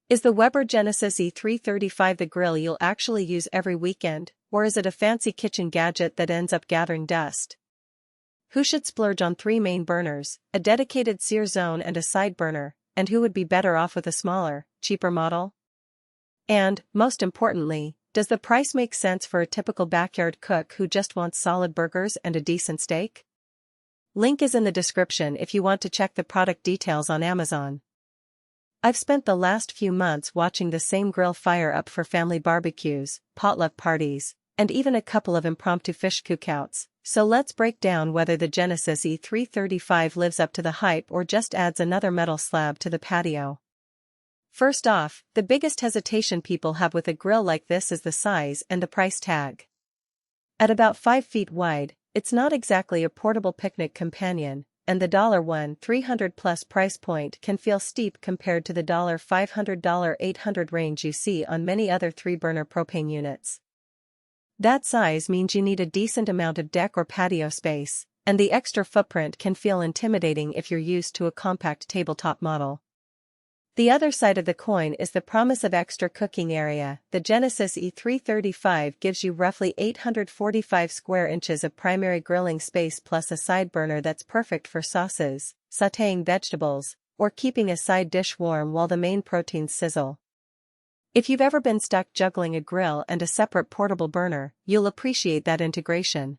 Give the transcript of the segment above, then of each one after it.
Is the Weber Genesis E335 the grill you'll actually use every weekend, or is it a fancy kitchen gadget that ends up gathering dust? Who should splurge on 3 main burners, a dedicated sear zone and a side burner, and who would be better off with a smaller, cheaper model? And, most importantly, does the price make sense for a typical backyard cook who just wants solid burgers and a decent steak? Link is in the description if you want to check the product details on Amazon. I've spent the last few months watching the same grill fire up for family barbecues, potluck parties, and even a couple of impromptu fish cookouts, so let's break down whether the Genesis E335 lives up to the hype or just adds another metal slab to the patio. First off, the biggest hesitation people have with a grill like this is the size and the price tag. At about 5 feet wide, it's not exactly a portable picnic companion, and the $1,300 plus price point can feel steep compared to the $500 $800 range you see on many other 3-burner propane units. That size means you need a decent amount of deck or patio space, and the extra footprint can feel intimidating if you're used to a compact tabletop model. The other side of the coin is the promise of extra cooking area. The Genesis E335 gives you roughly 845 square inches of primary grilling space plus a side burner that's perfect for sauces, sautéing vegetables, or keeping a side dish warm while the main proteins sizzle. If you've ever been stuck juggling a grill and a separate portable burner, you'll appreciate that integration.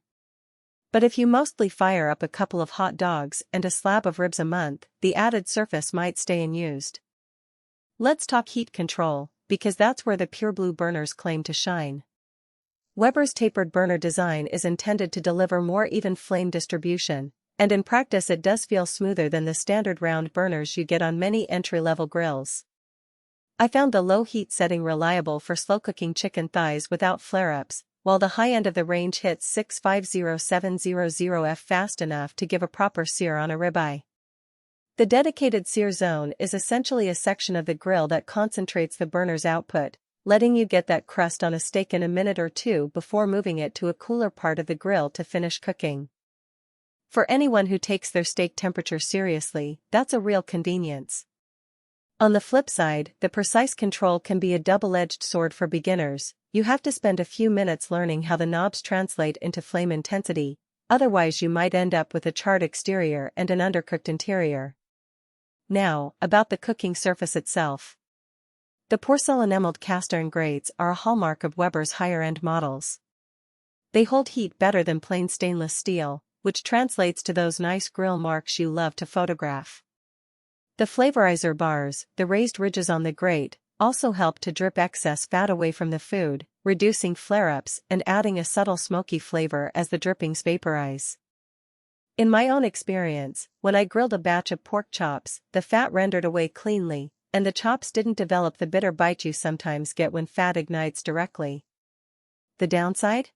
But if you mostly fire up a couple of hot dogs and a slab of ribs a month, the added surface might stay unused. Let's talk heat control, because that's where the PureBlu burners claim to shine. Weber's tapered burner design is intended to deliver more even flame distribution, and in practice it does feel smoother than the standard round burners you get on many entry-level grills. I found the low heat setting reliable for slow-cooking chicken thighs without flare-ups, while the high end of the range hits 650-700F fast enough to give a proper sear on a ribeye. The dedicated sear zone is essentially a section of the grill that concentrates the burner's output, letting you get that crust on a steak in a minute or two before moving it to a cooler part of the grill to finish cooking. For anyone who takes their steak temperature seriously, that's a real convenience. On the flip side, the precise control can be a double-edged sword for beginners. You have to spend a few minutes learning how the knobs translate into flame intensity, otherwise you might end up with a charred exterior and an undercooked interior. Now, about the cooking surface itself. The Porcelain-Enameled cast iron grates are a hallmark of Weber's higher-end models. They hold heat better than plain stainless steel, which translates to those nice grill marks you love to photograph. The flavorizer bars, the raised ridges on the grate, also help to drip excess fat away from the food, reducing flare-ups and adding a subtle smoky flavor as the drippings vaporize. In my own experience, when I grilled a batch of pork chops, the fat rendered away cleanly, and the chops didn't develop the bitter bite you sometimes get when fat ignites directly. The downside?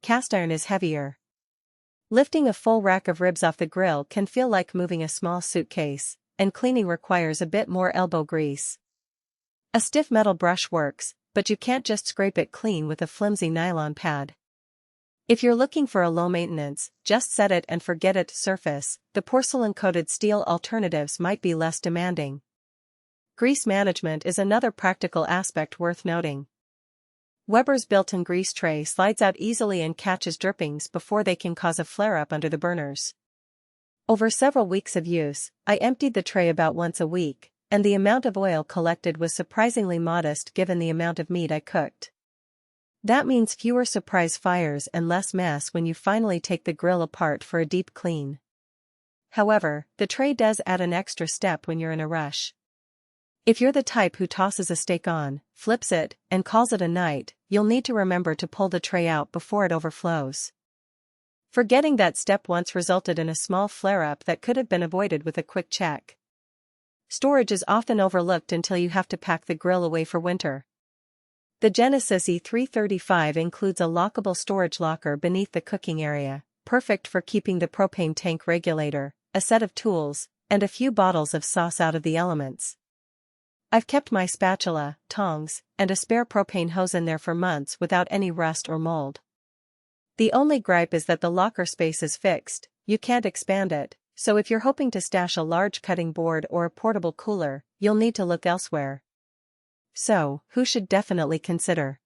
Cast iron is heavier. Lifting a full rack of ribs off the grill can feel like moving a small suitcase, and cleaning requires a bit more elbow grease. A stiff metal brush works, but you can't just scrape it clean with a flimsy nylon pad. If you're looking for a low-maintenance, just set it and forget it surface, the porcelain-coated steel alternatives might be less demanding. Grease management is another practical aspect worth noting. Weber's built-in grease tray slides out easily and catches drippings before they can cause a flare-up under the burners. Over several weeks of use, I emptied the tray about once a week, and the amount of oil collected was surprisingly modest given the amount of meat I cooked. That means fewer surprise fires and less mess when you finally take the grill apart for a deep clean. However, the tray does add an extra step when you're in a rush. If you're the type who tosses a steak on, flips it, and calls it a night, you'll need to remember to pull the tray out before it overflows. Forgetting that step once resulted in a small flare-up that could have been avoided with a quick check. Storage is often overlooked until you have to pack the grill away for winter. The Genesis E335 includes a lockable storage locker beneath the cooking area, perfect for keeping the propane tank regulator, a set of tools, and a few bottles of sauce out of the elements. I've kept my spatula, tongs, and a spare propane hose in there for months without any rust or mold. The only gripe is that the locker space is fixed, you can't expand it, so if you're hoping to stash a large cutting board or a portable cooler, you'll need to look elsewhere. So, who should definitely consider?